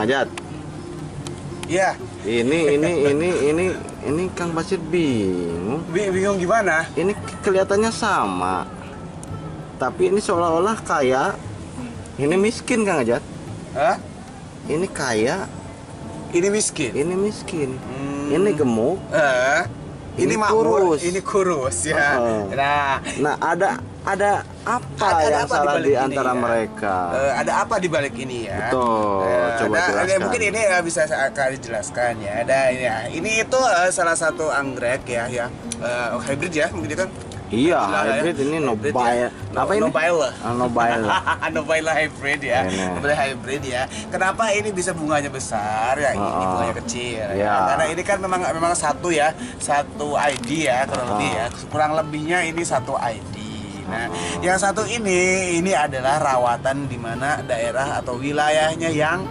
Kang Ajat. Iya. Ini Kang Basir bingung. Bingung gimana? Ini kelihatannya sama, tapi ini seolah-olah kaya. Ini miskin Kang Ajat. Hah? Ini kaya. Ini miskin. Ini miskin. Ini gemuk. Ini makmur. Ini kurus ya. Nah, ada apa yang apa salah di ini antara ya? mereka? Ada apa di balik ini ya? Betul. Coba jelaskan. Mungkin ini bisa saya akan jelaskan ya. Ada ini ya. Ini itu salah satu anggrek ya. Hybrid ya, mungkin kan? Iya, Hybrid ini hybrid Nobile. ya. Apa ini? Nobile. Nobile. Nobile hybrid ya. Nobile hybrid ya. Kenapa ini bisa bunganya besar ya? Ini bunganya kecil ya. Karena ini kan memang satu ya, satu ID ya kurang lebih ya. Kurang lebihnya ini satu ID. Nah, yang satu ini adalah rawatan di mana daerah atau wilayahnya yang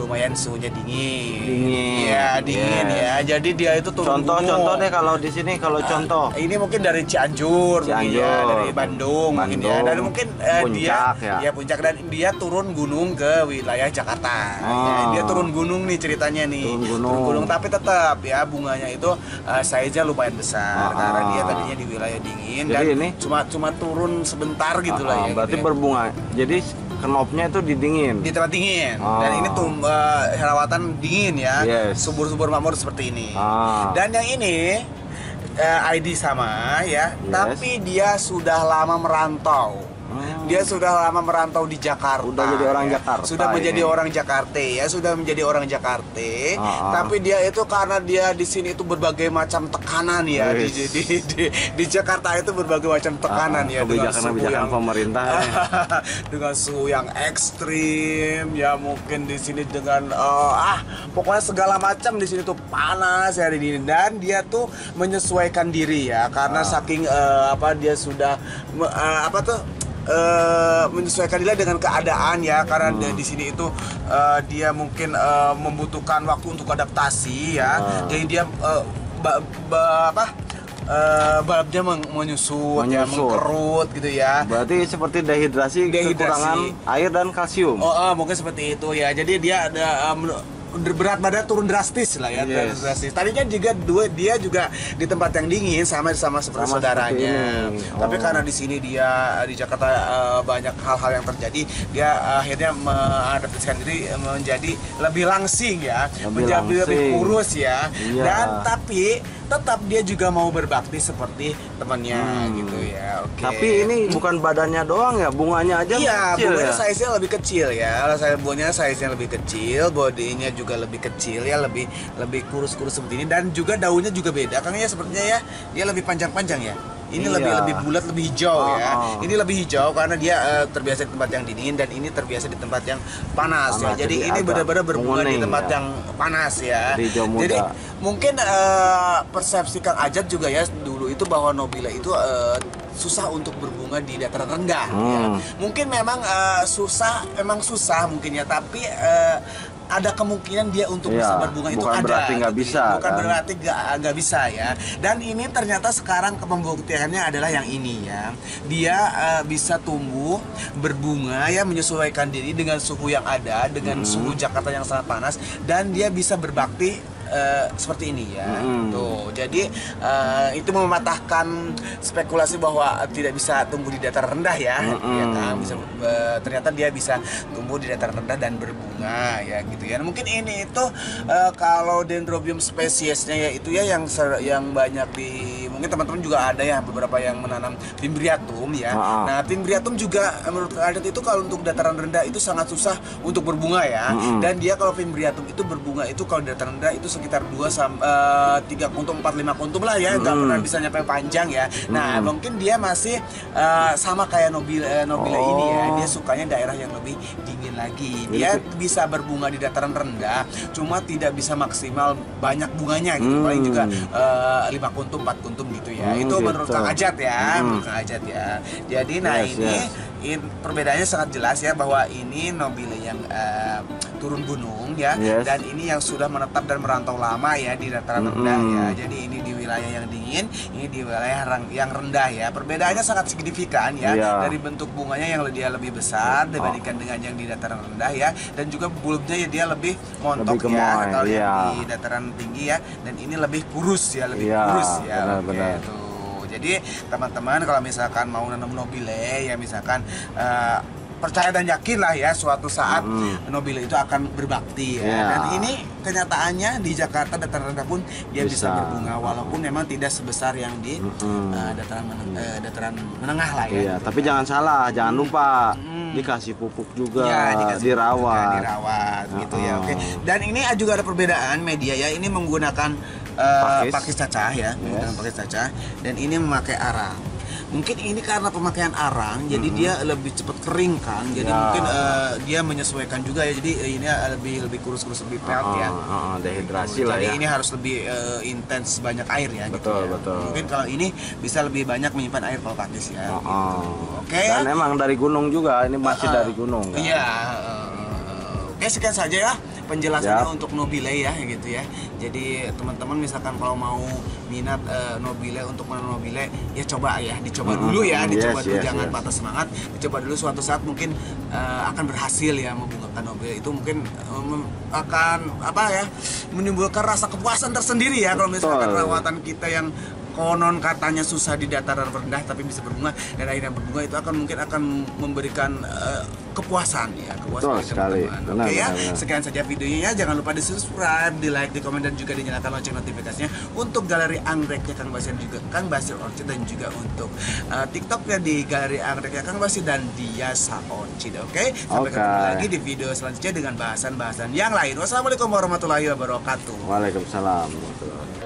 lumayan suhunya dingin. Iya, dingin ya. Jadi dia itu turun gunung. Contoh deh kalau di sini contoh. Ini mungkin dari Cianjur, mungkin ya, dari Bandung mungkin ya. Dan mungkin Puncak dia puncak dan dia turun gunung ke wilayah Jakarta. Ya, dia turun gunung nih ceritanya nih. Turun gunung tapi tetap ya bunganya itu size-nya lumayan besar karena dia tadinya di wilayah dingin. Jadi dan ini cuma turun sebentar gitu lah ya. Berarti gitu ya. Berbunga. Jadi kenopnya itu dingin. Di tempat dingin. Dan ini tuh rawatan dingin ya. Subur-subur makmur seperti ini. Dan yang ini ID sama ya, tapi dia sudah lama merantau. Dia sudah lama merantau di Jakarta. Udah jadi orang Jakarta. Sudah menjadi orang Jakarta ya, sudah menjadi orang Jakarta. Tapi dia itu karena dia di sini itu berbagai macam tekanan ya. Di Jakarta itu berbagai macam tekanan ya dengan suhu yang pemerintah. Dengan suhu yang ekstrim ya, mungkin di sini dengan pokoknya segala macam di sini tuh panas ya di sini, dan dia tuh menyesuaikan diri ya karena saking dia sudah menyesuaikan diri dengan keadaan ya, karena di sini itu dia mungkin membutuhkan waktu untuk adaptasi ya. Jadi dia balapnya menyusut, ya, mengkerut gitu ya. Berarti seperti dehidrasi. Kekurangan air dan kalsium. Mungkin seperti itu ya. Jadi dia ada berat badan turun drastis lah ya. Drastis. Tadinya juga dia juga di tempat yang dingin sama seperti saudaranya. Tapi karena di sini dia di Jakarta banyak hal-hal yang terjadi, dia akhirnya mengadaptasikan diri menjadi lebih langsing ya, menjadi lebih kurus ya. Dan tapi tetap dia juga mau berbakti seperti temannya gitu ya. Tapi ini bukan badannya doang ya, bunganya aja kecil. Bunganya size-nya lebih kecil ya. Bunganya size-nya lebih kecil, bodinya juga lebih kecil ya, lebih kurus-kurus seperti ini, dan juga daunnya juga beda. Kang ya sepertinya ya, dia lebih panjang-panjang ya. Ini lebih bulat, lebih hijau ya. Ini lebih hijau karena dia terbiasa di tempat yang dingin, dan ini terbiasa di tempat yang panas ya. Jadi ini benar-benar berbunga di tempat yang panas ya. Jadi mungkin persepsi Kang Ajat juga ya dulu itu bahwa Nobile itu susah untuk berbunga di dataran rendah ya. Mungkin memang susah mungkin ya, tapi ada kemungkinan dia untuk bisa berbunga itu ada. Bukan berarti nggak bisa. Bukan berarti nggak bisa ya. Dan ini ternyata sekarang pembuktiannya adalah yang ini ya. Dia bisa tumbuh berbunga ya, menyesuaikan diri dengan suhu yang ada, dengan suhu Jakarta yang sangat panas, dan dia bisa berbakti seperti ini ya. Tuh, jadi itu mematahkan spekulasi bahwa tidak bisa tumbuh di dataran rendah ya. Ya kan? Ternyata dia bisa tumbuh di dataran rendah dan berbunga ya gitu ya. Mungkin ini itu kalau Dendrobium spesiesnya ya itu ya yang banyak mungkin teman-teman juga ada ya beberapa yang menanam Fimbriatum ya. Nah, Fimbriatum juga menurut Kang Ajat itu kalau untuk dataran rendah itu sangat susah untuk berbunga ya. Dan dia kalau Fimbriatum itu berbunga itu kalau di dataran rendah itu sekitar 3 kuntum 4-5 kuntum lah ya, nggak pernah bisa nyampe panjang ya. Nah, mungkin dia masih sama kayak Nobile ini ya, dia sukanya daerah yang lebih dingin lagi. Dia bisa berbunga di dataran rendah, cuma tidak bisa maksimal banyak bunganya gitu, paling juga 5 kuntum 4 kuntum gitu ya. Itu menurut Kang Ajat ya, menurut Kang Ajat ya. Jadi ini perbedaannya sangat jelas ya, bahwa ini nobile yang turun gunung ya, Yes. dan ini yang sudah menetap dan merantau lama ya di dataran rendah ya. Jadi ini di wilayah yang dingin, ini di wilayah yang rendah ya. Perbedaannya sangat signifikan ya, Iya. dari bentuk bunganya yang dia lebih besar dibandingkan dengan yang di dataran rendah ya, dan juga bulbnya ya dia lebih montok Lebih ya gemoy, kalau iya. yang di dataran tinggi ya, dan ini lebih kurus ya, lebih Iya, kurus ya. benar-benar. Oke, tuh. Jadi teman-teman kalau misalkan mau nanam nobile ya, misalkan percaya dan yakin lah ya, suatu saat nobile itu akan berbakti ya. Iya. Dan ini kenyataannya di Jakarta dataran rendah pun dia bisa berbunga, walaupun memang tidak sebesar yang di dataran menengah lah ya. Iya, tapi jangan salah, jangan lupa dikasih pupuk juga, Ya, dikasih dirawat. juga, dirawat gitu ya. Oke. Dan ini juga ada perbedaan media ya. Ini menggunakan pakis cacah ya, menggunakan pakis cacah, dan ini memakai arang. Mungkin ini karena pemakaian arang, jadi dia lebih cepat kering kan. Jadi mungkin dia menyesuaikan juga ya. Jadi ini lebih kurus-kurus, lebih pelt ya. Dehidrasi lah Jadi ya. ini harus lebih intens banyak air ya. Betul, gitu ya. betul. Mungkin kalau ini bisa lebih banyak menyimpan air kalau pakis ya. Gitu. Oke. Dan emang dari gunung juga, ini masih dari gunung kan? Iya. Oke, sekian saja ya penjelasannya untuk nobile ya gitu ya. Jadi teman-teman misalkan kalau mau minat nobile, untuk menanam nobile ya coba ya, dicoba dulu ya, dicoba dulu, jangan patah semangat, dicoba dulu, suatu saat mungkin akan berhasil ya membungakan nobile itu. Mungkin akan apa ya, menimbulkan rasa kepuasan tersendiri ya kalau misalkan perawatan kita yang konon katanya susah di dataran rendah tapi bisa berbunga, dan akhirnya berbunga itu akan memberikan kepuasan ya, kepuasan Betul sekali. teman-teman. Oke ya, sekian saja videonya. Jangan lupa di subscribe, di like, di komen, dan juga dinyalakan lonceng notifikasinya untuk galeri anggreknya Kang Basir, juga Kang Basir Orchid, dan juga untuk TikToknya di galeri anggreknya Kang Basir dan Diasa Orchid. Oke, sampai ketemu lagi di video selanjutnya dengan bahasan-bahasan yang lain. Wassalamualaikum warahmatullahi wabarakatuh. Waalaikumsalam warahmatullahi wabarakatuh.